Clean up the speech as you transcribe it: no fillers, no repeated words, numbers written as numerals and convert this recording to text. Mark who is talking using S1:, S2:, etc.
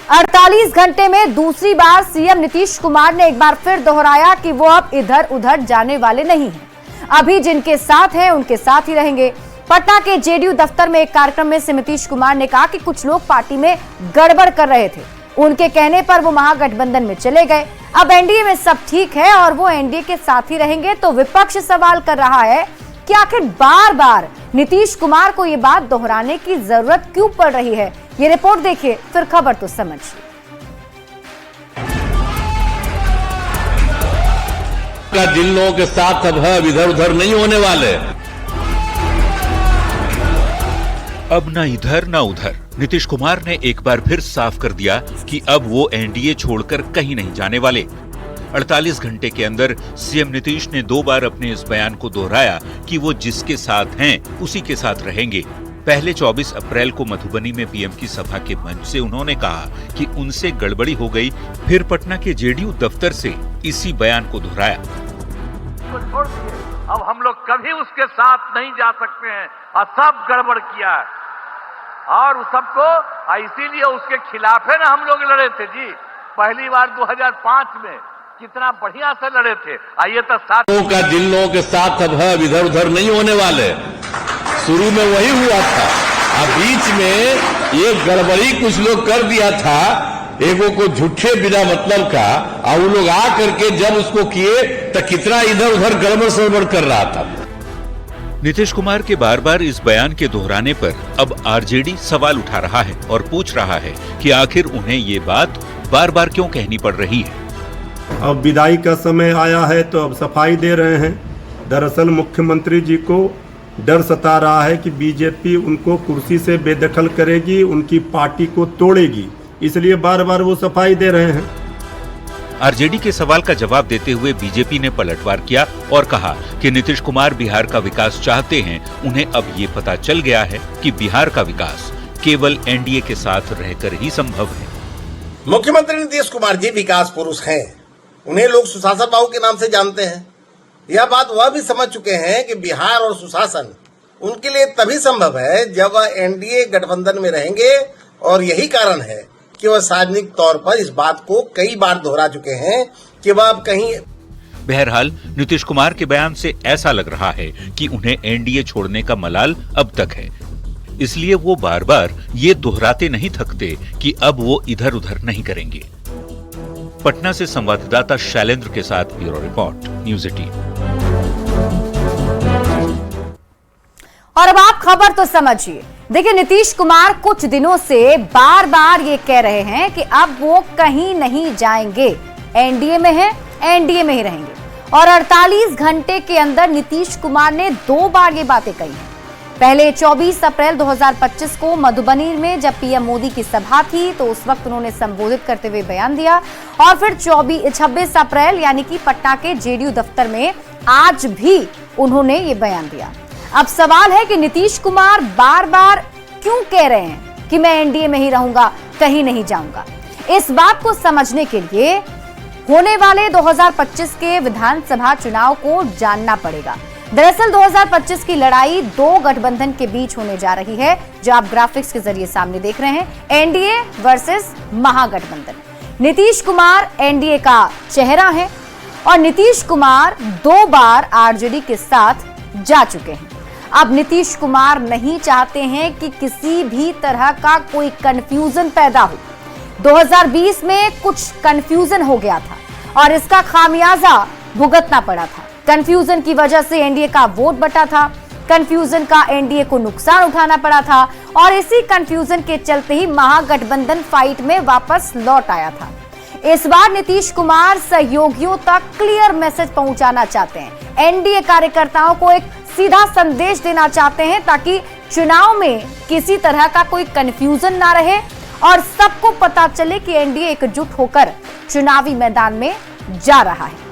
S1: 48 घंटे में दूसरी बार सीएम नीतीश कुमार ने एक बार फिर दोहराया कि वो अब इधर उधर जाने वाले नहीं हैं। अभी जिनके साथ हैं उनके साथ ही रहेंगे। पटना के जेडीयू दफ्तर में एक कार्यक्रम में से नीतीश कुमार ने कहा कि कुछ लोग पार्टी में गड़बड़ कर रहे थे, उनके कहने पर वो महागठबंधन में चले गए। अब एनडीए में सब ठीक है और वो एनडीए के साथ ही रहेंगे। तो विपक्ष सवाल कर रहा है कि आखिर बार बार नीतीश कुमार को ये बात दोहराने की जरूरत क्यों पड़ रही है। ये रिपोर्ट देखिए, फिर खबर तो समझिए।
S2: जिन लोगों के साथ अब है इधर उधर नहीं होने वाले।
S3: अब न इधर न उधर। नीतीश कुमार ने एक बार फिर साफ कर दिया कि अब वो एनडीए छोड़कर कहीं नहीं जाने वाले। 48 घंटे के अंदर सीएम नीतीश ने 2 बार अपने इस बयान को दोहराया कि वो जिसके साथ हैं उसी के साथ रहेंगे। पहले 24 अप्रैल को मधुबनी में पीएम की सभा के मंच से उन्होंने कहा कि उनसे गड़बड़ी हो गई। फिर पटना के जेडीयू दफ्तर से इसी बयान को दोहराया।
S4: अब हम लोग कभी उसके साथ नहीं जा सकते हैं और सब गड़बड़ किया है और उस सबको इसीलिए उसके खिलाफ है ना हम लोग लड़े थे जी। पहली बार 2005 में कितना बढ़िया से लड़े थे। आइए तो साथ
S2: का जिन लोगों के साथ अब है इधर उधर नहीं होने वाले। शुरू में वही हुआ था, अब बीच में ये गड़बड़ी कुछ लोग कर दिया था, एगो को झूठे बिना मतलब का, और वो लोग आ करके जब उसको किए तो कितना इधर उधर गड़बड़ सड़बड़ कर रहा था।
S3: नीतीश कुमार के बार बार इस बयान के दोहराने पर अब आरजेडी सवाल उठा रहा है और पूछ रहा है कि आखिर उन्हें ये बात बार बार क्यों कहनी पड़ रही है।
S5: अब विदाई का समय आया है तो अब सफाई दे रहे हैं। दरअसल मुख्यमंत्री जी को डर सता रहा है कि बीजेपी उनको कुर्सी से बेदखल करेगी, उनकी पार्टी को तोड़ेगी, इसलिए बार बार वो सफाई दे रहे हैं।
S3: आरजेडी के सवाल का जवाब देते हुए बीजेपी ने पलटवार किया और कहा कि नीतीश कुमार बिहार का विकास चाहते हैं। उन्हें अब ये पता चल गया है कि बिहार का विकास केवल एनडीए के साथ रहकर ही संभव है।
S6: मुख्यमंत्री नीतीश कुमार जी विकास पुरुष हैं, उन्हें लोग सुशासन बाबू के नाम से जानते हैं। यह बात वह भी समझ चुके हैं कि बिहार और सुशासन उनके लिए तभी संभव है जब वह एनडीए गठबंधन में रहेंगे, और यही कारण है कि वह सार्वजनिक तौर पर इस बात को कई बार दोहरा चुके हैं कि वह अब कहीं।
S3: बहरहाल नीतीश कुमार के बयान से ऐसा लग रहा है कि उन्हें एनडीए छोड़ने का मलाल अब तक है, इसलिए वो बार बार ये दोहराते नहीं थकते कि अब वो इधर उधर नहीं करेंगे। पटना से संवाददाता शैलेंद्र के साथ ब्यूरो रिपोर्ट, न्यूज़ 18।
S1: और अब आप खबर तो समझिए। देखिए, नीतीश कुमार कुछ दिनों से बार बार ये कह रहे हैं कि अब वो कहीं नहीं जाएंगे, एनडीए में है, एनडीए में ही रहेंगे। और 48 घंटे के अंदर नीतीश कुमार ने 2 बार ये बातें कही हैं। पहले 24 अप्रैल 2025 को मधुबनी में जब पीएम मोदी की सभा थी तो उस वक्त उन्होंने संबोधित करते हुए बयान दिया, और फिर 26 अप्रैल यानी कि पटना के जेडीयू दफ्तर में आज भी उन्होंने ये बयान दिया। अब सवाल है कि नीतीश कुमार बार बार क्यों कह रहे हैं कि मैं एनडीए में ही रहूंगा, कहीं नहीं जाऊंगा। इस बात को समझने के लिए होने वाले 2025 के विधानसभा चुनाव को जानना पड़ेगा। दरअसल 2025 की लड़ाई 2 गठबंधन के बीच होने जा रही है, जो आप ग्राफिक्स के जरिए सामने देख रहे हैं। एनडीए वर्सेस महागठबंधन। नीतीश कुमार एनडीए का चेहरा है और नीतीश कुमार 2 बार आरजेडी के साथ जा चुके हैं। अब नीतीश कुमार नहीं चाहते हैं कि किसी भी तरह का कोई कंफ्यूजन पैदा हो। 2020 में कुछ कंफ्यूजन हो गया था और इसका खामियाजा भुगतना पड़ा था। कंफ्यूजन की वजह से एनडीए का वोट बटा था, कंफ्यूजन का एनडीए को नुकसान उठाना पड़ा था, और इसी कंफ्यूजन के चलते ही महागठबंधन फाइट में वापस लौट आया था। इस बार नीतीश कुमार सहयोगियों तक क्लियर मैसेज पहुंचाना चाहते हैं। एनडीए कार्यकर्ताओं को एक सीधा संदेश देना चाहते हैं ताकि चुनाव में किसी तरह का कोई कंफ्यूजन ना रहे और सबको पता चले कि एनडीए एकजुट होकर चुनावी मैदान में जा रहा है।